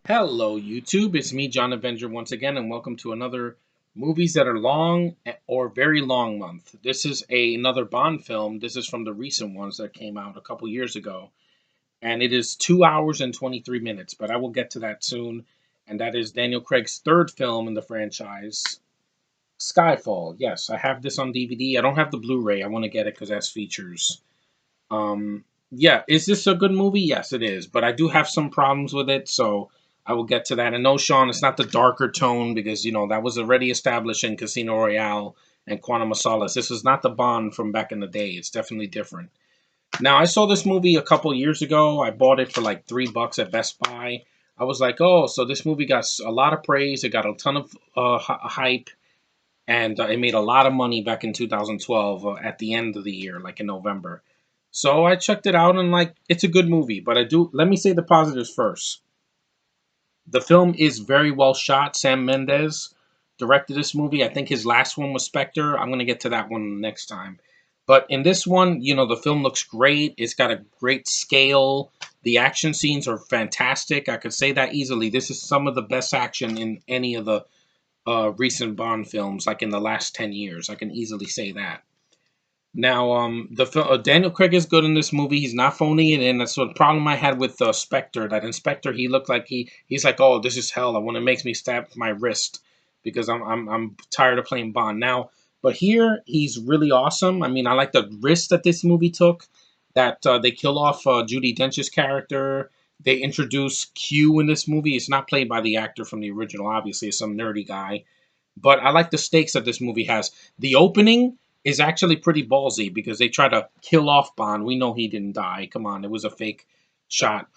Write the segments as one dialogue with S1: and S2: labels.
S1: Hello, YouTube. It's me, John Avenger, once again, and welcome to another movies that are long or very long month. This is another Bond film. This is from the recent ones that came out a couple years ago, and it is 2 hours and 23 minutes. But I will get to that soon. And that is Daniel Craig's third film in the franchise, Skyfall. Yes, I have this on DVD. I don't have the Blu-ray. I want to get it because it has features. Yeah, is this a good movie? Yes, it is, but I do have some problems with it, so I will get to that. And no, Sean, it's not the darker tone because that was already established in Casino Royale and Quantum of Solace. This is not the Bond from back in the day. It's definitely different. Now, I saw this movie a couple years ago. I bought it for like $3 at Best Buy. I was like, oh, so this movie got a lot of praise. It got a ton of hype, and it made a lot of money back in 2012 at the end of the year, like in November. So I checked it out and it's a good movie, but let me say the positives first. The film is very well shot. Sam Mendes directed this movie. I think his last one was Spectre. I'm going to get to that one next time. But in this one, the film looks great. It's got a great scale. The action scenes are fantastic. I could say that easily. This is some of the best action in any of the recent Bond films, like in the last 10 years. I can easily say that. Now, Daniel Craig is good in this movie. He's not phoning it in. That's the problem I had with Spectre. That in Spectre, he looked like he's like, oh, this is hell. When it makes me stab my wrist because I'm tired of playing Bond now. But here, he's really awesome. I mean, I like the risk that this movie took. That they kill off Judi Dench's character. They introduce Q in this movie. It's not played by the actor from the original. Obviously, it's some nerdy guy. But I like the stakes that this movie has. The opening is actually pretty ballsy because they try to kill off Bond. We know he didn't die. Come on, it was a fake shot.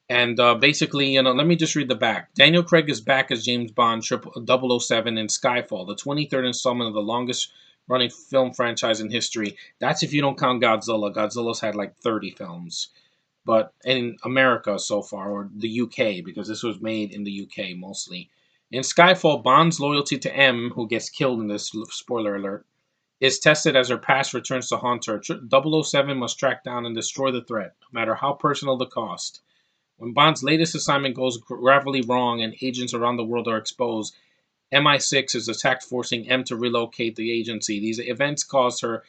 S1: And basically, let me just read the back. Daniel Craig is back as James Bond 007 in Skyfall, the 23rd installment of the longest running film franchise in history. That's if you don't count Godzilla. Godzilla's had like 30 films. But in America so far, or the UK, because this was made in the UK mostly. In Skyfall, Bond's loyalty to M, who gets killed in this, spoiler alert, is tested as her past returns to haunt her. 007 must track down and destroy the threat, no matter how personal the cost. When Bond's latest assignment goes gravely wrong and agents around the world are exposed, MI6 is attacked, forcing M to relocate the agency. These events cause her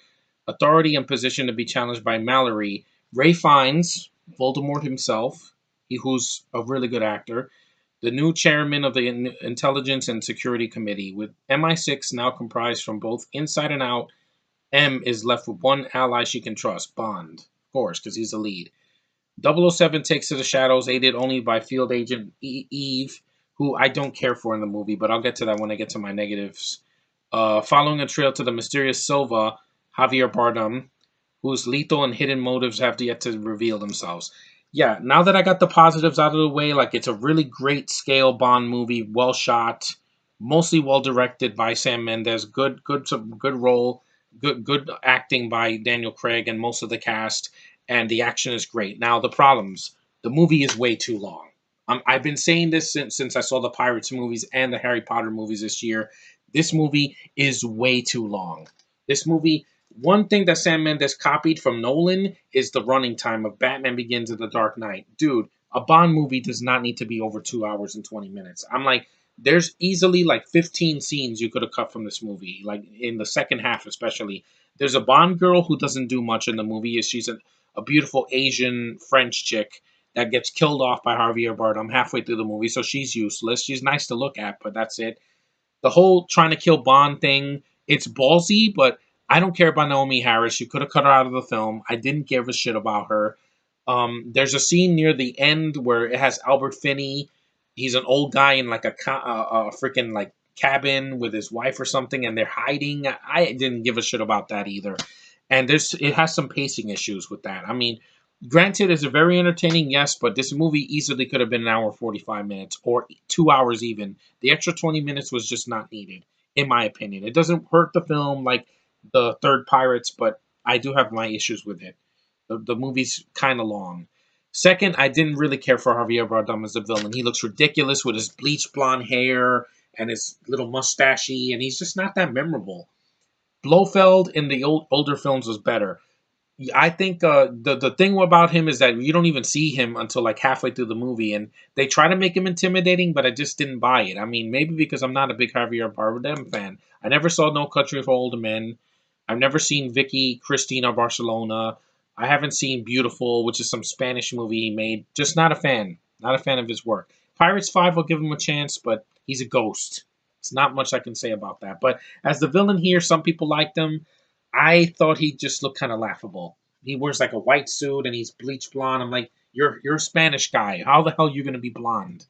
S1: authority and position to be challenged by Mallory. Ray Fiennes, Voldemort himself, who's a really good actor, the new chairman of the Intelligence and Security Committee. With MI6 now comprised from both inside and out, M is left with one ally she can trust, Bond, of course, because he's the lead. 007 takes to the shadows, aided only by field agent Eve, who I don't care for in the movie, but I'll get to that when I get to my negatives. Following a trail to the mysterious Silva, Javier Bardem, whose lethal and hidden motives have yet to reveal themselves. Yeah, now that I got the positives out of the way, it's a really great scale Bond movie, well shot, mostly well directed by Sam Mendes, good role, good acting by Daniel Craig and most of the cast, and the action is great. Now the problems, the movie is way too long. I've been saying this since I saw the Pirates movies and the Harry Potter movies this year. This movie is way too long. This movie, one thing that Sam Mendes copied from Nolan is the running time of Batman Begins and The Dark Knight. Dude, a Bond movie does not need to be over 2 hours and 20 minutes. I'm like, there's easily 15 scenes you could have cut from this movie, like in the second half especially. There's a Bond girl who doesn't do much in the movie. She's a beautiful Asian French chick that gets killed off by Javier Bardem halfway through the movie, so she's useless. She's nice to look at, but that's it. The whole trying to kill Bond thing, it's ballsy, but I don't care about Naomi Harris. You could have cut her out of the film. I didn't give a shit about her. There's a scene near the end where it has Albert Finney. He's an old guy in a freaking cabin with his wife or something, and they're hiding. I didn't give a shit about that either. And it has some pacing issues with that. I mean, granted, it's a very entertaining, yes, but this movie easily could have been an hour 45 minutes or 2 hours even. The extra 20 minutes was just not needed, in my opinion. It doesn't hurt the film like the third Pirates, but I do have my issues with it. The movie's kind of long. Second, I didn't really care for Javier Bardem as a villain. He looks ridiculous with his bleached blonde hair and his little mustachey, and he's just not that memorable. Blofeld in the older films was better. I think the thing about him is that you don't even see him until like halfway through the movie, and they try to make him intimidating, but I just didn't buy it. I mean, maybe because I'm not a big Javier Bardem fan. I never saw No Country for Old Men. I've never seen Vicky Cristina Barcelona. I haven't seen Beautiful, which is some Spanish movie he made. Just not a fan. Not a fan of his work. Pirates 5, I'll give him a chance, but he's a ghost. It's not much I can say about that. But as the villain here, some people liked him. I thought he just looked kind of laughable. He wears like a white suit and he's bleach blonde. I'm like, you're a Spanish guy. How the hell are you gonna be blonde?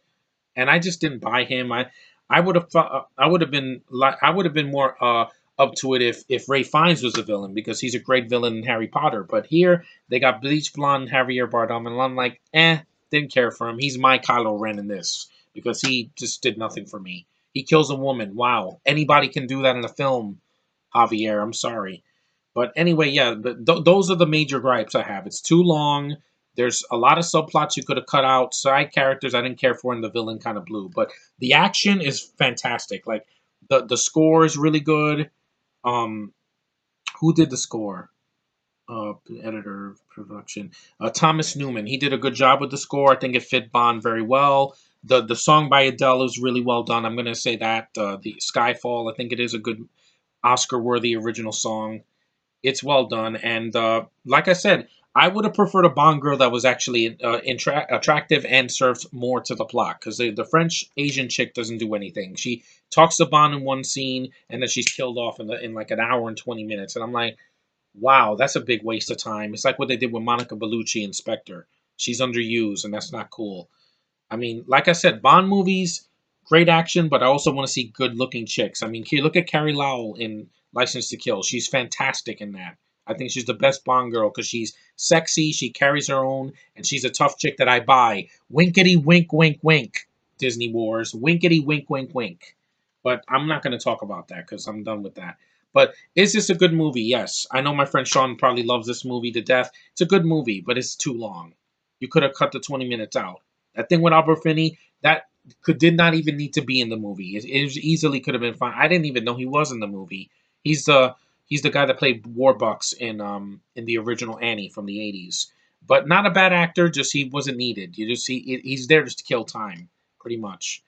S1: And I just didn't buy him. I would have thought I would have been like I would have been more up to it if Ray Fiennes was the villain because he's a great villain in Harry Potter. But here they got bleach blonde Javier Bardem, and I'm like, didn't care for him. He's my Kylo Ren in this because he just did nothing for me. He kills a woman. Wow, anybody can do that in a film, Javier. I'm sorry. But anyway, yeah, those are the major gripes I have. It's too long. There's a lot of subplots you could have cut out. Side characters I didn't care for, and the villain kind of blew. But the action is fantastic. Like the score is really good. Um, who did the score? Editor, production. Thomas Newman. He did a good job with the score. I think it fit Bond very well. The song by Adele is really well done. I'm gonna say that. The Skyfall. I think it is a good Oscar worthy original song. It's well done, and like I said, I would have preferred a Bond girl that was actually attractive and served more to the plot. Because the French Asian chick doesn't do anything. She talks to Bond in one scene, and then she's killed off in like an hour and 20 minutes. And I'm like, wow, that's a big waste of time. It's like what they did with Monica Bellucci in Spectre. She's underused, and that's not cool. I mean, like I said, Bond movies, great action, but I also want to see good looking chicks. I mean, look at Carrie Lowell in License to Kill. She's fantastic in that. I think she's the best Bond girl because she's sexy, she carries her own, and she's a tough chick that I buy. Winkety wink, wink, wink. Disney Wars. Winkety wink, wink, wink. But I'm not going to talk about that because I'm done with that. But is this a good movie? Yes. I know my friend Sean probably loves this movie to death. It's a good movie, but it's too long. You could have cut the 20 minutes out. That thing with Albert Finney, that did not even need to be in the movie. It easily could have been fine. I didn't even know he was in the movie. He's the he's the guy that played Warbucks in the original Annie from the 80s. But not a bad actor, just he wasn't needed. You just he's there just to kill time, pretty much.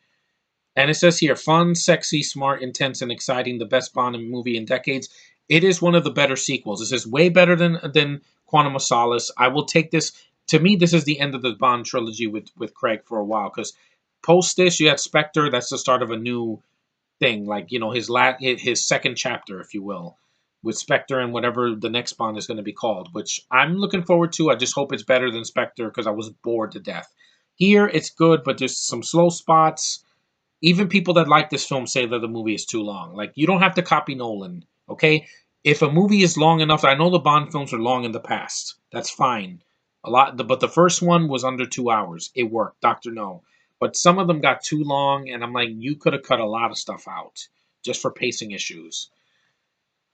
S1: And it says here, fun, sexy, smart, intense, and exciting, the best Bond movie in decades. It is one of the better sequels. It says way better than Quantum of Solace. I will take this. To me, this is the end of the Bond trilogy with Craig for a while because post this, you had Spectre. That's the start of a new thing, like his second chapter, if you will, with Spectre and whatever the next Bond is going to be called, which I'm looking forward to. I just hope it's better than Spectre because I was bored to death. Here, it's good, but there's some slow spots. Even people that like this film say that the movie is too long. Like, you don't have to copy Nolan, okay? If a movie is long enough, I know the Bond films are long in the past. That's fine. But the first one was under 2 hours. It worked. Doctor No. But some of them got too long, and I'm like, you could have cut a lot of stuff out just for pacing issues.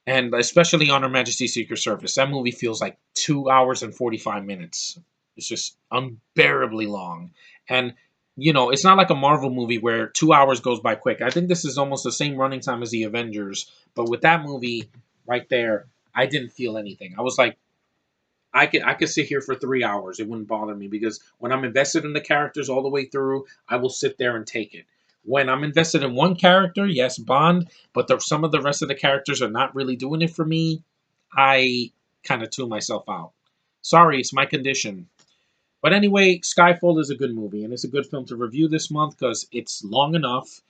S1: And especially on Her Majesty's Secret Service, that movie feels like 2 hours and 45 minutes. It's just unbearably long. And, it's not like a Marvel movie where 2 hours goes by quick. I think this is almost the same running time as the Avengers. But with that movie right there, I didn't feel anything. I was like, I could sit here for 3 hours. It wouldn't bother me because when I'm invested in the characters all the way through, I will sit there and take it. When I'm invested in one character, yes, Bond, but some of the rest of the characters are not really doing it for me, I kind of tune myself out. Sorry, it's my condition. But anyway, Skyfall is a good movie, and it's a good film to review this month because it's long enough.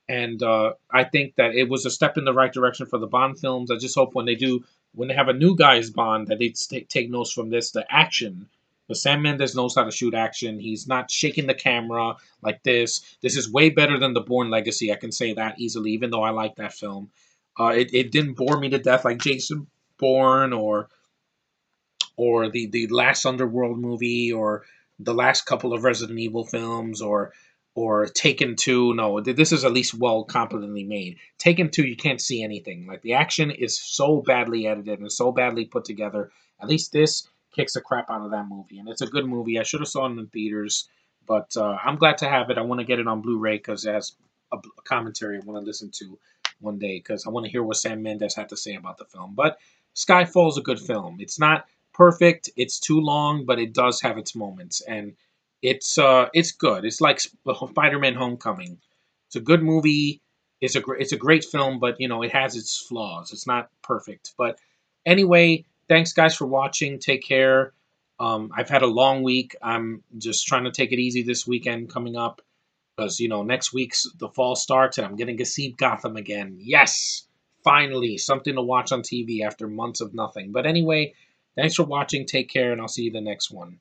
S1: And I think that it was a step in the right direction for the Bond films. I just hope when they have a new guy's Bond, that they take notes from this, the action. Because Sam Mendes knows how to shoot action. He's not shaking the camera like this. This is way better than The Bourne Legacy. I can say that easily, even though I like that film. It didn't bore me to death like Jason Bourne or the last Underworld movie or the last couple of Resident Evil films or Taken 2. No, this is at least well competently made. Taken 2, you can't see anything. Like the action is so badly edited and so badly put together. At least this kicks the crap out of that movie, and it's a good movie. I should have saw it in theaters, but I'm glad to have it. I want to get it on Blu-ray because it has a commentary I want to listen to one day because I want to hear what Sam Mendes had to say about the film. But Skyfall is a good film. It's not perfect. It's too long, but it does have its moments, and it's good. It's like Spider-Man: Homecoming. It's a good movie. It's a great film, but it has its flaws. It's not perfect, but anyway, thanks guys for watching. Take care. I've had a long week. I'm just trying to take it easy this weekend coming up because next week's the fall starts and I'm getting to see Gotham again. Yes, finally something to watch on TV after months of nothing. But anyway, thanks for watching. Take care, and I'll see you the next one.